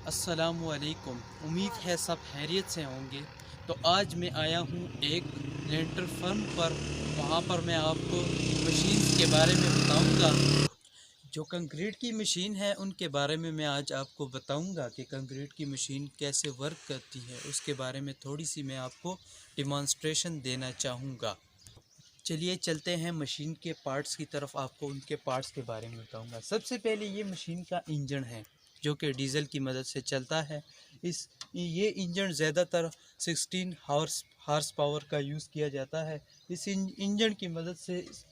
अस्सलामुअलैकुम। उम्मीद है सब खैरियत से होंगे। तो आज मैं आया हूँ एक लेंटर फर्म पर। वहाँ पर मैं आपको मशीन्स के बारे में बताऊँगा। जो कंक्रीट की मशीन है उनके बारे में मैं आज आपको बताऊँगा कि कंक्रीट की मशीन कैसे वर्क करती है। उसके बारे में थोड़ी सी मैं आपको डिमॉन्स्ट्रेशन देना चाहूँगा। चलिए चलते हैं मशीन के पार्ट्स की तरफ। आपको उनके पार्ट्स के बारे में बताऊंगा। सबसे पहले ये मशीन का इंजन है जो कि डीजल की मदद से चलता है। ये इंजन ज़्यादातर 16 हार्स पावर का यूज़ किया जाता है। इस इंजन की मदद से इस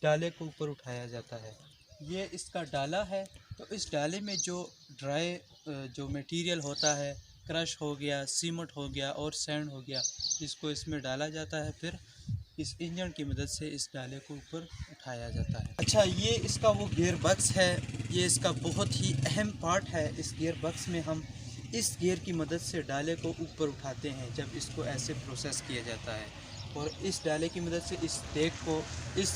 डाले को ऊपर उठाया जाता है। ये इसका डाला है। तो इस डाले में जो ड्राई जो मटेरियल होता है, क्रश हो गया, सीमेंट हो गया और सैंड हो गया, इसको इसमें डाला जाता है। फिर इस इंजन की मदद से इस डाले को ऊपर उठाया जाता है। अच्छा, ये इसका वो गियर बक्स है। ये इसका बहुत ही अहम पार्ट है। इस गियर बक्स में हम इस गियर की मदद से डाले को ऊपर उठाते हैं जब इसको ऐसे प्रोसेस किया जाता है। और इस डाले की मदद से इस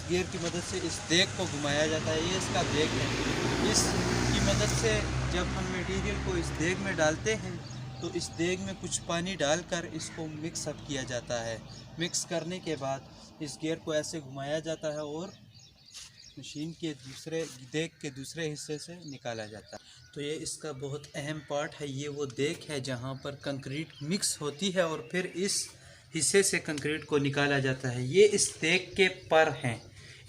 गियर की मदद से इस देग को घुमाया जाता है। ये इसका देग है। इसकी मदद से जब हम मटेरियल को इस देग में डालते हैं तो इस देग में कुछ पानी डालकर इसको मिक्स अप किया जाता है। मिक्स करने के बाद इस गियर को ऐसे घुमाया जाता है और मशीन के देग के दूसरे हिस्से से निकाला जाता है। तो ये इसका बहुत अहम पार्ट है। ये वो देग है जहाँ पर कंक्रीट मिक्स होती है और फिर इस हिस्से से कंक्रीट को निकाला जाता है। ये इस देग के पर हैं।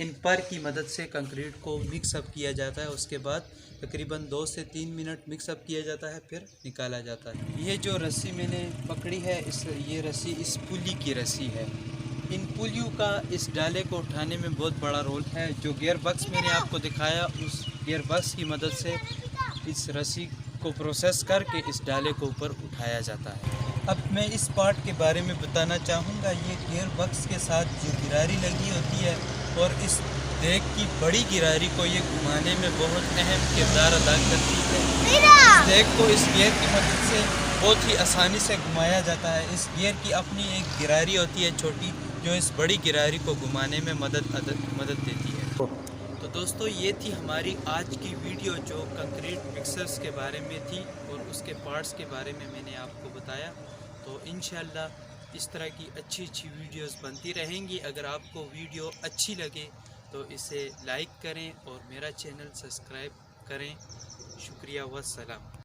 इन पर की मदद से कंक्रीट को मिक्स अप किया जाता है। उसके बाद तकरीबन 2 से 3 मिनट मिक्स अप किया जाता है, फिर निकाला जाता है। ये जो रस्सी मैंने पकड़ी है, ये रस्सी इस पुली की रस्सी है। इन पुलियों का इस डाले को उठाने में बहुत बड़ा रोल है। जो गियर बक्स मैंने आपको दिखाया, उस गियर बक्स की मदद से इस रस्सी को प्रोसेस करके इस डाले को ऊपर उठाया जाता है। अब मैं इस पार्ट के बारे में बताना चाहूँगा। ये गियर बक्स के साथ जो गिरारी लगी होती है और इस देग की बड़ी गिरारी को ये घुमाने में बहुत अहम किरदार अदा करती है। इस देग को इस गियर की मदद से बहुत ही आसानी से घुमाया जाता है। इस गियर की अपनी एक गिरारी होती है छोटी, जो इस बड़ी गिरारी को घुमाने में मदद देती है। तो दोस्तों, ये थी हमारी आज की वीडियो जो कंक्रीट मिक्सर्स के बारे में थी और उसके पार्ट्स के बारे में मैंने आपको बताया। तो इंशाल्लाह इस तरह की अच्छी वीडियोस बनती रहेंगी। अगर आपको वीडियो अच्छी लगे तो इसे लाइक करें और मेरा चैनल सब्सक्राइब करें। शुक्रिया वस्सलाम।